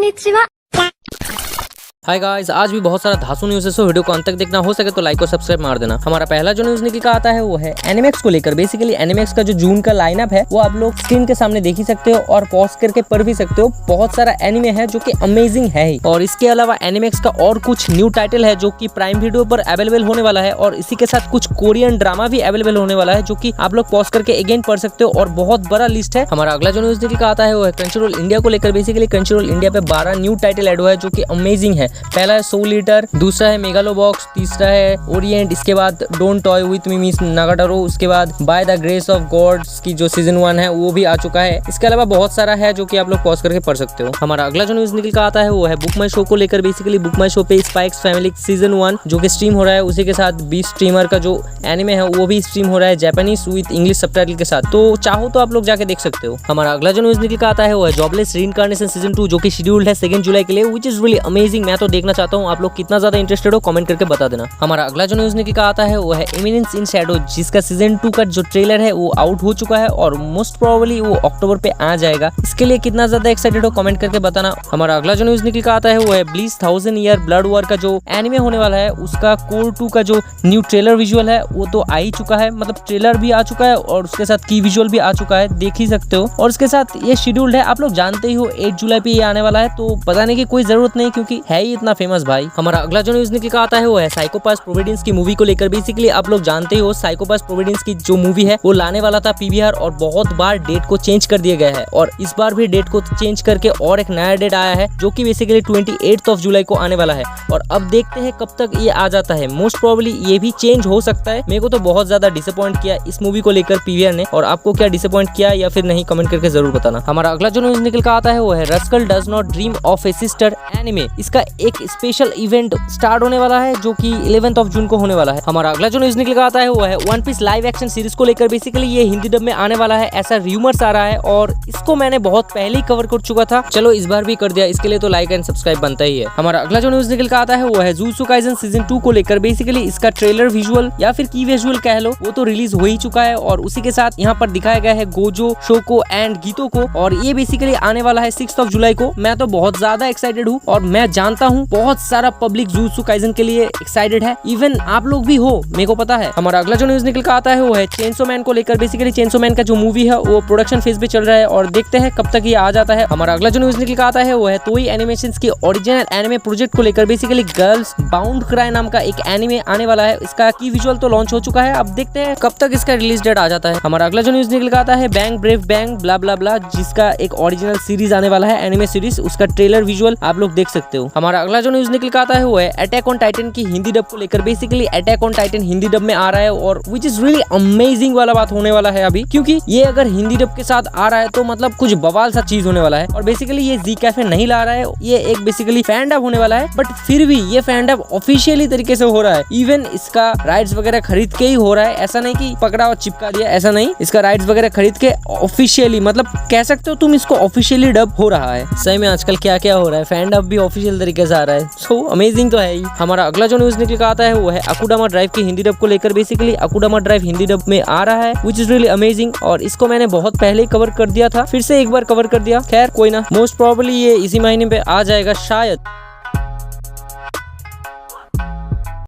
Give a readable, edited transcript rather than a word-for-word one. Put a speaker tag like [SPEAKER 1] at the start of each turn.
[SPEAKER 1] んにちは。
[SPEAKER 2] हाय guys, आज भी बहुत सारा धांसू न्यूज़ है, सो वीडियो को अंत तक देखना। हो सके तो लाइक और सब्सक्राइब मार देना। हमारा पहला जो न्यूज़ निकल का आता है वो है एनिमेक्स को लेकर। बेसिकली एनिमेक्स का जो जून का लाइनअप है वो आप लोग स्क्रीन के सामने देख ही सकते हो और पॉज करके पढ़ भी सकते हो। बहुत सारा एनिमे है जो कि अमेजिंग है ही। और इसके अलावा एनिमेक्स का और कुछ न्यू टाइटल है जो कि प्राइम वीडियो पर अवेलेबल होने वाला है, और इसी के साथ कुछ कोरियन ड्रामा भी अवेलेबल होने वाला है जो कि आप लोग पॉज करके अगेन पढ़ सकते हो। और बहुत बड़ा लिस्ट है। हमारा अगला जो न्यूज़ निकल का आता है वो है क्रंचीरोल इंडिया को लेकर। बेसिकली क्रंचीरोल इंडिया पे 12 न्यू टाइटल एड हुआ है जो कि अमेजिंग है। पहला है सोल ईटर, दूसरा है मेगालोबॉक्स, तीसरा है ओरिएंट, इसके बाद don't toy with me miss Nagatoro, उसके बाद by the grace of gods की जो सीजन 1 है वो भी आ चुका है। इसके अलावा बहुत सारा है जो कि आप लोग पॉज करके पढ़ सकते हो। हमारा अगला जो न्यूज़ निकल का आता है वो है बुक माई शो को लेकर। बेसिकली बुक माई शो पे स्पाइक्स फैमिली सीजन 1 जो कि स्ट्रीम हो रहा है, उसी के साथ 20 स्ट्रीमर का जो एनिमे है वो भी स्ट्रीम हो रहा है जापानीज विद इंग्लिश सबटाइटल के साथ। तो चाहो तो आप लोग जाके देख सकते हो। हमारा अगला जो न्यूज़ निकल का आता है वो है जॉबलेस रीइंकार्नेशन सीजन 2 जो कि शेड्यूल्ड है 2 जुलाई के लिए, व्हिच इज रियली अमेजिंग। मैं तो देखना चाहता हूँ, आप लोग कितना ज्यादा इंटरेस्टेड हो कमेंट करके बता देना। हमारा अगला जो न्यूज़ निकल का आता है वो है एमिनेंस इन शैडो, जिसका सीजन 2 का जो ट्रेलर है वो आउट हो चुका है और मोस्ट प्रोबेबली वो अक्टूबर पे आ जाएगा। इसके लिए कितना ज्यादा एक्साइटेड हो कमेंट करके बताना। हमारा अगला जो न्यूज़ निकल का आता है वो है ब्लीच 1000 ईयर ब्लड वॉर का जो एनिमे होने वाला है, उसका कोर 2 का जो न्यू ट्रेलर विजुअल है वो तो आ ही चुका है। मतलब ट्रेलर भी आ चुका है और उसके साथ की विजुअल भी आ चुका है, देख ही सकते हो। और उसके साथ ये शेड्यूल्ड है, आप लोग जानते ही हो 8 जुलाई पे ये आने वाला है, तो बताने की कोई जरूरत नहीं क्योंकि है ही इतना फेमस भाई। हमारा अगला जो न्यूज़ निकल का आता है वो है साइकोपाथ प्रोविडेंस की मूवी को लेकर। बेसिकली आप लोग जानते हो साइकोपाथ प्रोविडेंस की जो मूवी है वो लाने वाला था पीवीआर, और बहुत बार डेट को चेंज कर दिया गया है, और इस बार भी डेट को चेंज करके और एक नया डेट आया है जो कि बेसिकली 28 जुलाई को आने वाला है। और अब देखते हैं कब तक ये आ जाता है। मोस्ट प्रोबेबली ये भी चेंज हो सकता है। मेरे को तो बहुत ज्यादा डिसअपॉइंट किया इस मूवी को लेकर पीवीआर ने, और आपको क्या डिसअपॉइंट किया या फिर नहीं कमेंट करके जरूर बताना। हमारा अगला जो न्यूज़ निकल का आता है वो है rascal does not dream of A sister anime. इसका एक स्पेशल इवेंट स्टार्ट होने वाला है जो कि 11 जून को होने वाला है। हमारा अगला जो न्यूज़ निकल का आता है वो है One Piece live action series को लेकर। बेसिकली ये हिंदी डब में आने वाला है, ऐसा रूमर्स आ रहा है, और इसको मैंने बहुत पहले ही कवर कर चुका था। चलो इस बार भी कर दिया, इसके लिए तो लाइक एंड सब्सक्राइब बनता ही है। हमारा अगला जो न्यूज़ निकल का आता है वो है जुजुत्सु काइसेन सीजन 2 को लेकर। बेसिकली इसका ट्रेलर विजुअल या फिर की विजुअल कह लो वो तो रिलीज हो ही चुका है, और उसी के साथ यहाँ पर दिखाया गया है गोजो, शोको एंड गीतो को, और ये बेसिकली आने वाला है 6 जुलाई को। मैं तो बहुत ज्यादा एक्साइटेड हूँ, और मैं जानता हूँ बहुत सारा पब्लिक जुजुत्सु काइसेन के लिए एक्साइटेड है, इवन आप लोग भी हो, मेरे को पता है। हमारा अगला जो न्यूज़ निकल का आता है वो है चेनसो मैन को लेकर। बेसिकली चेनसो मैन का जो मूवी है वो प्रोडक्शन फेज पे चल रहा है, और देखते हैं कब तक ये आ जाता है। हमारा अगला जो न्यूज़ निकल का आता है वो है तोई एनिमेशंस की ओरिजिनल एनिमे प्रोजेक्ट को लेकर। बेसिकली गर्ल्स बाउंड क्राई नाम का एक एनिमे आने वाला है, इसका की विजुअल तो लॉन्च हो चुका है, अब देखते हैं कब तक इसका रिलीज डेट आ जाता है। हमारा अगला जो न्यूज़ निकल का आता है बैंग ब्रेव बैंग ब्ला ब्ला ब्ला, जिसका एक ओरिजिनल सीरीज आने वाला है, एनिमे सीरीज, उसका ट्रेलर विजुअल आप लोग देख सकते हो। हमारा अगला जो न्यूज़ निकल का आता है वो है अटैक ऑन टाइटन की हिंदी डब को लेकर। Basically attack on Titan Hindi dub में आ रहा है, और विच इज रियली अमेजिंग वाला बात होने वाला है अभी, क्योंकि ये अगर हिंदी डब के साथ आ रहा है तो मतलब कुछ बवाल सा चीज होने वाला है। और बेसिकली ये जी कैफे नहीं ला रहा है, ये एक बेसिकली फैन डब होने वाला है, बट फिर भी ये फैन डब ऑफिशियली तरीके से हो रहा है। इवन इसका राइट्स वगैरह खरीद के ही हो रहा है, ऐसा नहीं कि पकड़ा और चिपका दिया, ऐसा नहीं, इसका राइट्स वगैरह खरीद के ऑफिशियली, मतलब कह सकते हो तुम इसको ऑफिशियली डब हो रहा है। सही में आजकल क्या क्या हो रहा है, फैन डब भी ऑफिशियल तरीके से आ रहा है, सो अमेजिंग तो है ही। हमारा अगला जो न्यूज़ निकल का आता है वो है अकुडामा ड्राइव की हिंदी डब को लेकर। बेसिकली अकुडामा ड्राइव हिंदी डब में आ रहा है, व्हिच इज रियली अमेजिंग, और इसको मैंने बहुत पहले कवर कर दिया था, फिर से एक बार कवर कर दिया। खैर कोई ना, मोस्ट प्रोबेबली ये इसी महीने पे आ जाएगा शायद।